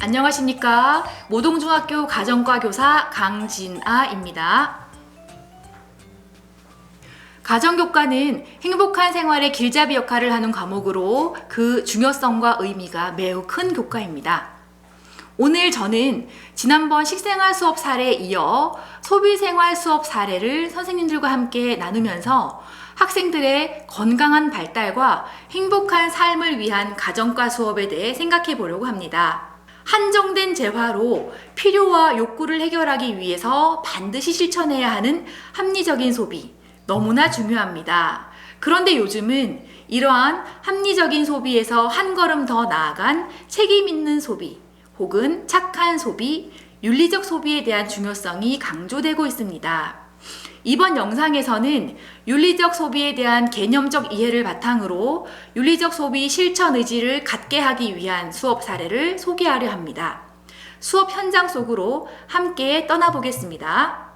안녕하십니까. 모동중학교 가정과 교사 강진아입니다. 가정교과는 행복한 생활의 길잡이 역할을 하는 과목으로 그 중요성과 의미가 매우 큰 교과입니다. 오늘 저는 지난번 식생활 수업 사례에 이어 소비생활 수업 사례를 선생님들과 함께 나누면서 학생들의 건강한 발달과 행복한 삶을 위한 가정과 수업에 대해 생각해 보려고 합니다. 한정된 재화로 필요와 욕구를 해결하기 위해서 반드시 실천해야 하는 합리적인 소비, 너무나 중요합니다. 그런데 요즘은 이러한 합리적인 소비에서 한 걸음 더 나아간 책임 있는 소비, 혹은 착한 소비, 윤리적 소비에 대한 중요성이 강조되고 있습니다. 이번 영상에서는 윤리적 소비에 대한 개념적 이해를 바탕으로 윤리적 소비 실천 의지를 갖게 하기 위한 수업 사례를 소개하려 합니다. 수업 현장 속으로 함께 떠나보겠습니다.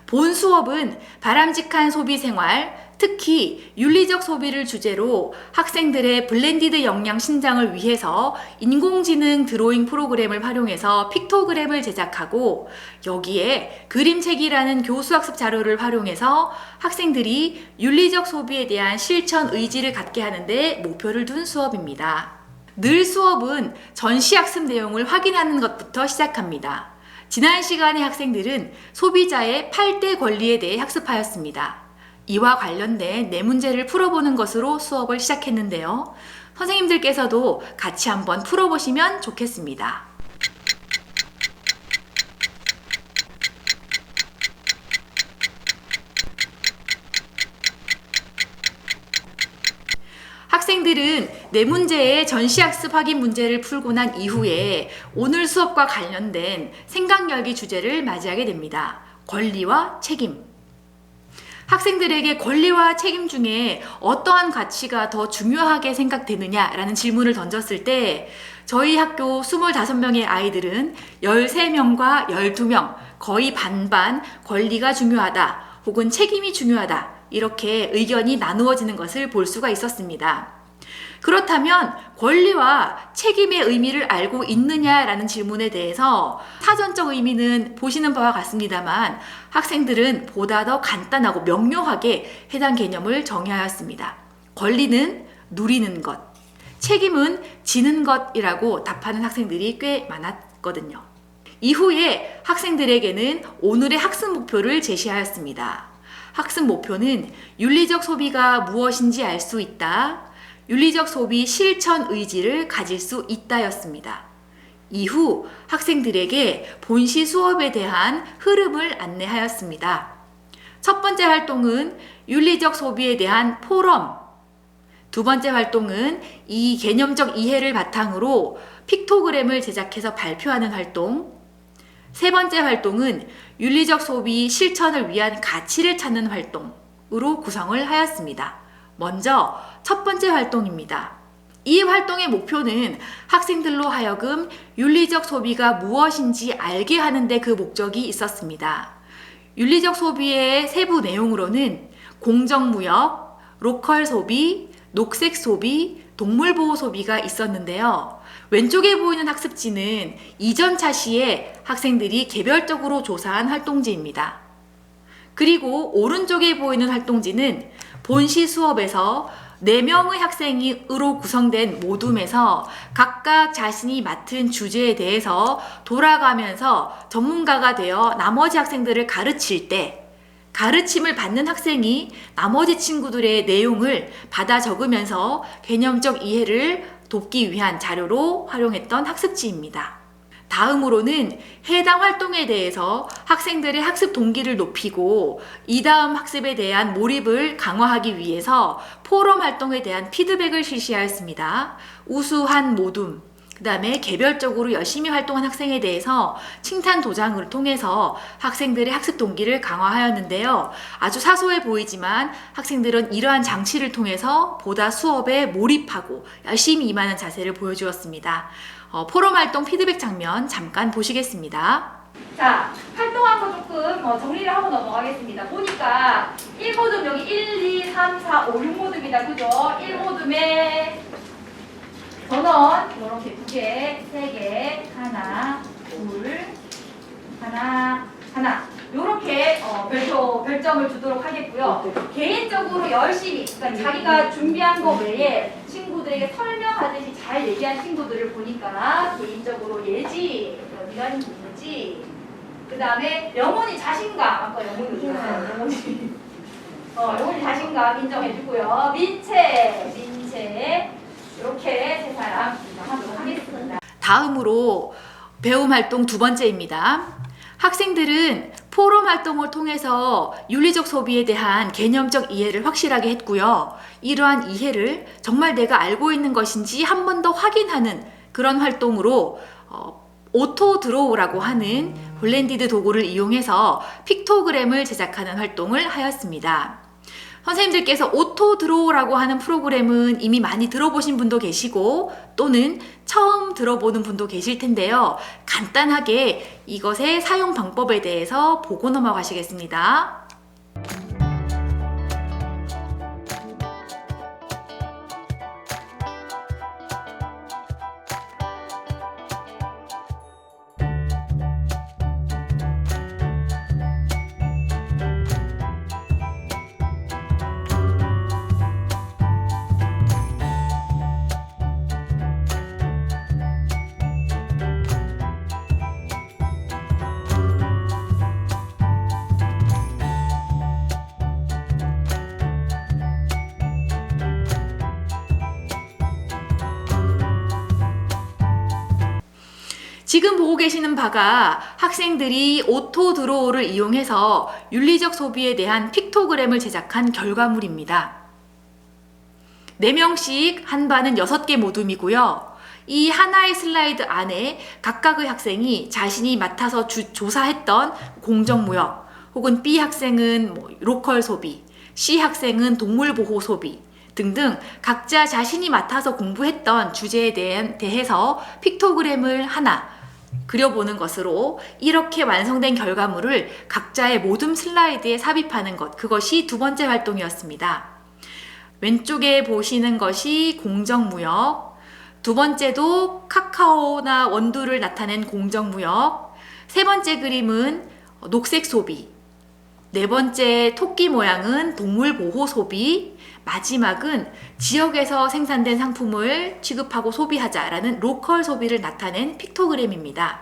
본 수업은 바람직한 소비 생활, 특히 윤리적 소비를 주제로 학생들의 블렌디드 역량 신장을 위해서 인공지능 드로잉 프로그램을 활용해서 픽토그램을 제작하고 여기에 그림책이라는 교수학습 자료를 활용해서 학생들이 윤리적 소비에 대한 실천 의지를 갖게 하는데 목표를 둔 수업입니다. 늘 수업은 전시학습 내용을 확인하는 것부터 시작합니다. 지난 시간에 학생들은 소비자의 8대 권리에 대해 학습하였습니다. 이와 관련된 네 문제를 풀어보는 것으로 수업을 시작했는데요. 선생님들께서도 같이 한번 풀어보시면 좋겠습니다. 학생들은 네 문제의 전시학습 확인 문제를 풀고 난 이후에 오늘 수업과 관련된 생각 열기 주제를 맞이하게 됩니다. 권리와 책임. 학생들에게 권리와 책임 중에 어떠한 가치가 더 중요하게 생각되느냐라는 질문을 던졌을 때 저희 학교 25명의 아이들은 13명과 12명, 거의 반반 권리가 중요하다 혹은 책임이 중요하다 이렇게 의견이 나누어지는 것을 볼 수가 있었습니다. 그렇다면 권리와 책임의 의미를 알고 있느냐라는 질문에 대해서 사전적 의미는 보시는 바와 같습니다만 학생들은 보다 더 간단하고 명료하게 해당 개념을 정의하였습니다. 권리는 누리는 것, 책임은 지는 것이라고 답하는 학생들이 꽤 많았거든요. 이후에 학생들에게는 오늘의 학습 목표를 제시하였습니다. 학습 목표는 윤리적 소비가 무엇인지 알 수 있다. 윤리적 소비 실천 의지를 가질 수 있다였습니다. 이후 학생들에게 본시 수업에 대한 흐름을 안내하였습니다. 첫 번째 활동은 윤리적 소비에 대한 포럼, 두 번째 활동은 이 개념적 이해를 바탕으로 픽토그램을 제작해서 발표하는 활동, 세 번째 활동은 윤리적 소비 실천을 위한 가치를 찾는 활동으로 구성을 하였습니다. 먼저 첫 번째 활동입니다. 이 활동의 목표는 학생들로 하여금 윤리적 소비가 무엇인지 알게 하는데 그 목적이 있었습니다. 윤리적 소비의 세부 내용으로는 공정무역, 로컬 소비, 녹색 소비, 동물보호 소비가 있었는데요. 왼쪽에 보이는 학습지는 이전 차시에 학생들이 개별적으로 조사한 활동지입니다. 그리고 오른쪽에 보이는 활동지는 본시 수업에서 4명의 학생으로 구성된 모둠에서 각각 자신이 맡은 주제에 대해서 돌아가면서 전문가가 되어 나머지 학생들을 가르칠 때 가르침을 받는 학생이 나머지 친구들의 내용을 받아 적으면서 개념적 이해를 돕기 위한 자료로 활용했던 학습지입니다. 다음으로는 해당 활동에 대해서 학생들의 학습 동기를 높이고 이 다음 학습에 대한 몰입을 강화하기 위해서 포럼 활동에 대한 피드백을 실시하였습니다. 우수한 모둠, 그 다음에 개별적으로 열심히 활동한 학생에 대해서 칭찬 도장을 통해서 학생들의 학습 동기를 강화하였는데요. 아주 사소해 보이지만 학생들은 이러한 장치를 통해서 보다 수업에 몰입하고 열심히 임하는 자세를 보여주었습니다. 포럼 활동 피드백 장면 잠깐 보시겠습니다. 자, 활동한 거 조금 정리를 하고 넘어가겠습니다. 보니까 1모듬 여기 1, 2, 3, 4, 5, 6모듬이다. 그죠? 1모듬에 전원 이렇게 2개, 3개, 하나, 둘, 하나, 하나. 요렇게 별점을 주도록 하겠고요. 개인적으로 열심히, 그러니까 자기가 준비한 거 외에 친구들에게 설명하듯이 잘 얘기한 친구들을 보니까 개인적으로 예지, 네가 예지, 그 다음에 영혼이 자신감, 아까 영혼이 영혼이 자신감 인정해주고요. 민채 이렇게 세 사람 인정하도록 하겠습니다. 다음으로 배움 활동 2번째입니다. 학생들은 포럼 활동을 통해서 윤리적 소비에 대한 개념적 이해를 확실하게 했고요. 이러한 이해를 정말 내가 알고 있는 것인지 한 번 더 확인하는 그런 활동으로 오토 드로우라고 하는 블렌디드 도구를 이용해서 픽토그램을 제작하는 활동을 하였습니다. 선생님들께서 오토 드로우라고 하는 프로그램은 이미 많이 들어보신 분도 계시고 또는 처음 들어보는 분도 계실 텐데요. 간단하게 이것의 사용 방법에 대해서 보고 넘어가시겠습니다. 지금 보고 계시는 바가 학생들이 오토 드로우를 이용해서 윤리적 소비에 대한 픽토그램을 제작한 결과물입니다. 4명씩 한 반은 6개 모둠이고요. 이 하나의 슬라이드 안에 각각의 학생이 자신이 맡아서 조사했던 공정무역, 혹은 B 학생은 로컬 소비, C 학생은 동물보호 소비 등등 각자 자신이 맡아서 공부했던 주제에 대해서 픽토그램을 하나 그려보는 것으로 이렇게 완성된 결과물을 각자의 모둠 슬라이드에 삽입하는 것, 그것이 2번째 활동이었습니다. 왼쪽에 보시는 것이 공정무역, 2번째도 카카오나 원두를 나타낸 공정무역, 3번째 그림은 녹색 소비, 4번째 토끼 모양은 동물보호 소비, 마지막은 지역에서 생산된 상품을 취급하고 소비하자라는 로컬 소비를 나타낸 픽토그램입니다.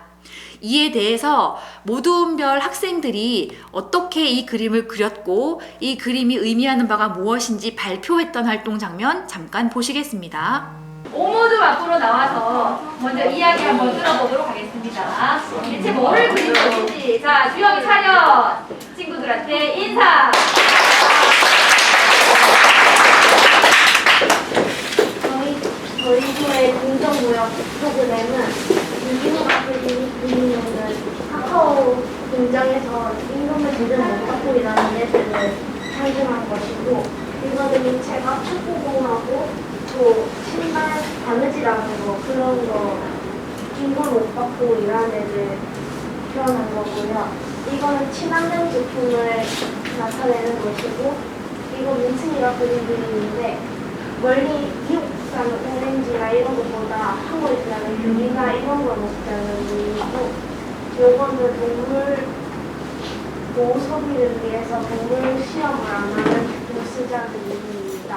이에 대해서 모둠별 학생들이 어떻게 이 그림을 그렸고 이 그림이 의미하는 바가 무엇인지 발표했던 활동 장면 잠깐 보시겠습니다. 오모둠 앞으로 나와서 먼저 이야기 한번 들어보도록 하겠습니다. 대체 뭐를 그린 것인지. 자, 주영이 차렷! 친구들한테 인사! 저희 조의 공정무역 프로그램은 유기농 그리는 카카오 공장에서 임금을 제대로 못 받고 일하는 애들을 상징한 것이고, 이거는 제가 축구공하고 또 신발 바느질하는 거 그런 거 임금 못 받고 일하는 애들 표현한 거고요. 이거는 친환경 제품을 나타내는 것이고, 이거 민층이가 그린 그림인데 멀리 미국산 오렌지나 이런 것보다 한국에 쓰는 유리나 이런 걸 먹자는 의미이고, 요거는 동물 보호 소비를 위해서 동물 시험을 안 하는 쓰자는 의미입니다.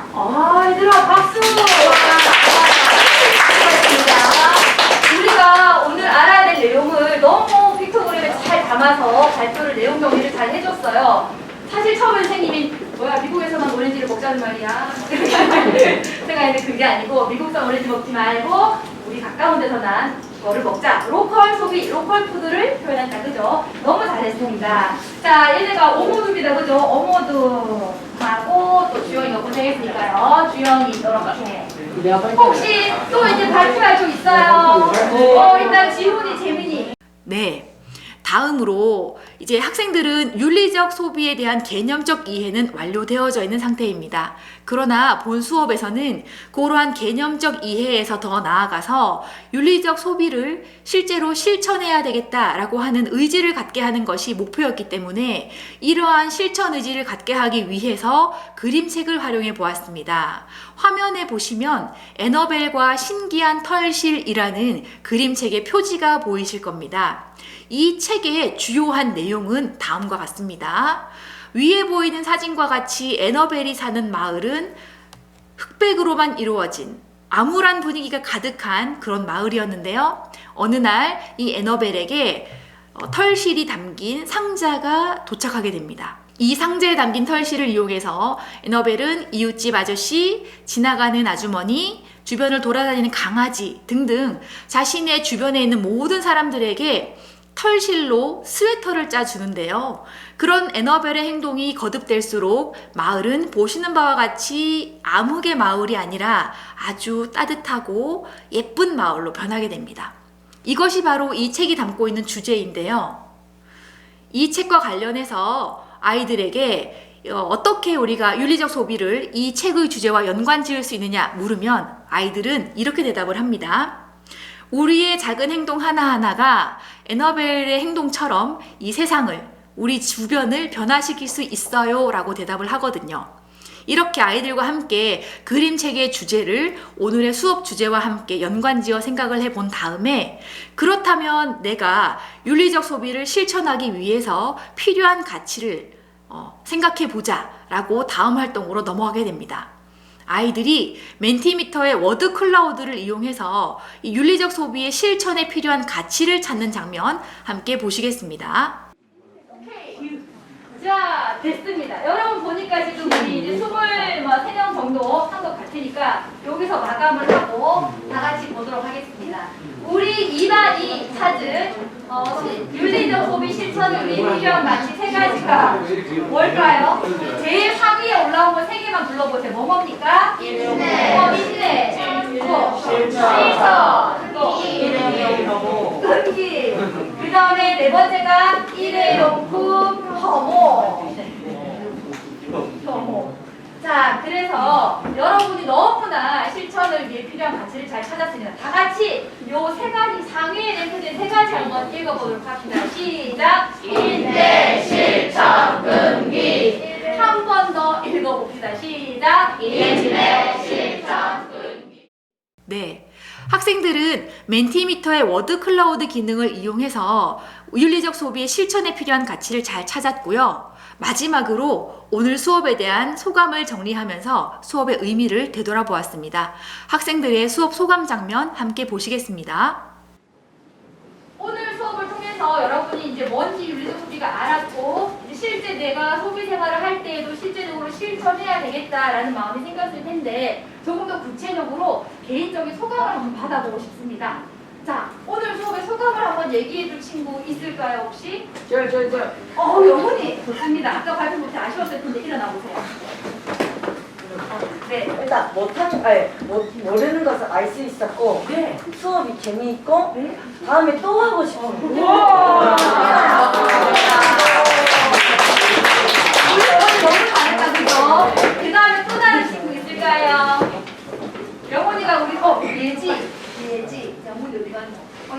얘들아 박수! 고맙습니다. 우리가 오늘 알아야 될 내용을 너무 픽토그램에 잘 담아서 발표를 내용 정리를 잘 해줬어요. 사실 처음에 선생님이 뭐야 미국에서만 오렌지를 먹자는 말이야 생각했는데 그게 아니고 미국산 오렌지 먹지 말고 우리 가까운 데서 난 거를 먹자. 로컬 소비, 로컬 푸드를 표현한다. 그죠? 너무 잘했습니다. 자, 얘네가 오모둠이다. 그죠? 오모둠하고 또 주영이가 고생했으니까요. 주영이 이렇게. 혹시 또 이제 발표할 좀 있어요? 일단 지훈이, 재민이. 네. 다음으로 이제 학생들은 윤리적 소비에 대한 개념적 이해는 완료되어져 있는 상태입니다. 그러나 본 수업에서는 그러한 개념적 이해에서 더 나아가서 윤리적 소비를 실제로 실천해야 되겠다라고 하는 의지를 갖게 하는 것이 목표였기 때문에 이러한 실천 의지를 갖게 하기 위해서 그림책을 활용해 보았습니다. 화면에 보시면 애너벨과 신기한 털실이라는 그림책의 표지가 보이실 겁니다. 이 책의 주요한 내용은 다음과 같습니다. 위에 보이는 사진과 같이 애너벨이 사는 마을은 흑백으로만 이루어진 암울한 분위기가 가득한 그런 마을이었는데요. 어느 날 이 애너벨에게 털실이 담긴 상자가 도착하게 됩니다. 이 상자에 담긴 털실을 이용해서 애너벨은 이웃집 아저씨, 지나가는 아주머니, 주변을 돌아다니는 강아지 등등 자신의 주변에 있는 모든 사람들에게 털실로 스웨터를 짜주는데요. 그런 애너벨의 행동이 거듭될수록 마을은 보시는 바와 같이 암흑의 마을이 아니라 아주 따뜻하고 예쁜 마을로 변하게 됩니다. 이것이 바로 이 책이 담고 있는 주제인데요. 이 책과 관련해서 아이들에게 어떻게 우리가 윤리적 소비를 이 책의 주제와 연관 지을 수 있느냐 물으면 아이들은 이렇게 대답을 합니다. 우리의 작은 행동 하나하나가 애너벨의 행동처럼 이 세상을, 우리 주변을 변화시킬 수 있어요 라고 대답을 하거든요. 이렇게 아이들과 함께 그림책의 주제를 오늘의 수업 주제와 함께 연관지어 생각을 해본 다음에 그렇다면 내가 윤리적 소비를 실천하기 위해서 필요한 가치를 생각해 보자 라고 다음 활동으로 넘어가게 됩니다. 아이들이 멘티미터의 워드 클라우드를 이용해서 이 윤리적 소비의 실천에 필요한 가치를 찾는 장면 함께 보시겠습니다. 오케이. 자, 됐습니다. 여러분 보니까 지금 우리 이제 23명 정도 한 것 같으니까 여기서 마감을 하고 다 같이 보도록 하겠습니다. 우리 2반이 찾은 윤리적 소비 실천을 위해 필요한 가치 3가지가 뭘까요? 제일 상위에 올라온 거 3개만 불러보세요. 뭐뭡니까? 인내, 실천, 끈기. 그 다음에 4번째가 일회용품, 혐오. 자, 그래서 여러분이 너무나 실천을 위해 필요한 가치를 잘 찾았습니다. 다 같이 요 3가지 상위에 내포된 3가지 한번 읽어보도록 합시다. 시작! 인내, 실천, 끈기. 한 번 더 읽어봅시다. 시작! 인내, 실천, 끈기. 네. 학생들은 멘티미터의 워드 클라우드 기능을 이용해서 윤리적 소비의 실천에 필요한 가치를 잘 찾았고요. 마지막으로 오늘 수업에 대한 소감을 정리하면서 수업의 의미를 되돌아보았습니다. 학생들의 수업 소감 장면 함께 보시겠습니다. 오늘 수업을 통해서 여러분이 이제 뭔지 윤리적 소비가 알았고 이제 실제 내가 소비 생활을 할 때에도 실제적으로 실천해야 되겠다라는 마음이 생겼을 텐데 조금 더 구체적으로 개인적인 소감을 한번 받아보고 싶습니다. 자, 오늘 수업의 소감을 한번 얘기해줄 친구 있을까요, 혹시? 저요. 영훈이 좋습니다. 아까 발표 못해 아쉬웠을 텐데 일어나 보세요. 네. 일단 모르는 것을 알 수 있었고 네. 수업이 재미있고 다음에 또 하고 싶은 우와! 우리 영훈이 너무 잘했다, 그죠? 그 다음에 또 다른 친구 있을까요? 영훈이가 우리, 예지. 영훈이 어디 갔노?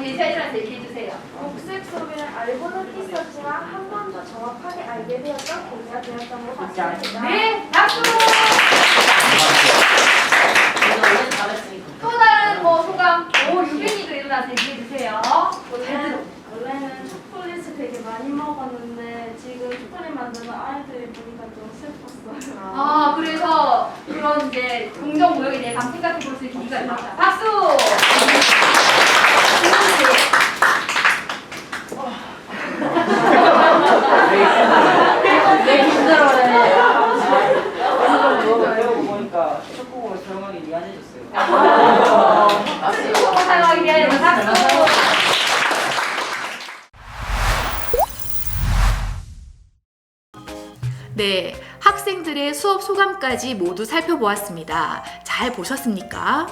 예지야 일어나서 얘기해주세요. 녹색 소비는 알고는 있었지만 한 번 더 정확하게 알게 되었던 계기가 되었던 것 같습니다. 네, 박수! 또 다른 소감, 유빈이도 일어나서 얘기해주세요. 원래는 초콜릿을 되게 많이 먹었는데 지금 초콜릿 만드는 아이들이 보니까 좀 슬펐어요. 아, 그래서 그런 이제 긍정 모욕에 대해 감 생각해 볼 수 있는 기회가 있다. 박수! 되게 힘들어해. 배우고 보니까 축구공을 사용하기 미안해졌어요. 축구 사용하기 위해 박수! 네, 학생들의 수업 소감까지 모두 살펴보았습니다. 잘 보셨습니까?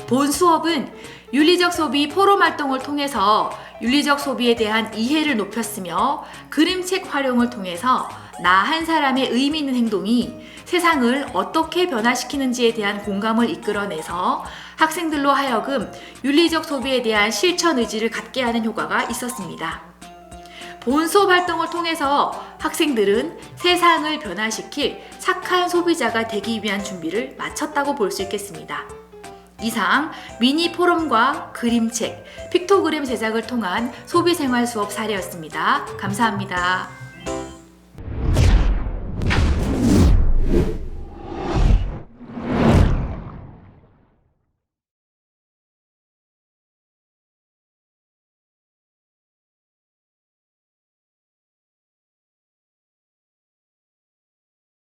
본 수업은 윤리적 소비 포럼 활동을 통해서 윤리적 소비에 대한 이해를 높였으며 그림책 활용을 통해서 나 한 사람의 의미 있는 행동이 세상을 어떻게 변화시키는지에 대한 공감을 이끌어내서 학생들로 하여금 윤리적 소비에 대한 실천 의지를 갖게 하는 효과가 있었습니다. 본 수업 활동을 통해서 학생들은 세상을 변화시킬 착한 소비자가 되기 위한 준비를 마쳤다고 볼 수 있겠습니다. 이상 미니 포럼과 그림책, 픽토그램 제작을 통한 소비생활 수업 사례였습니다. 감사합니다.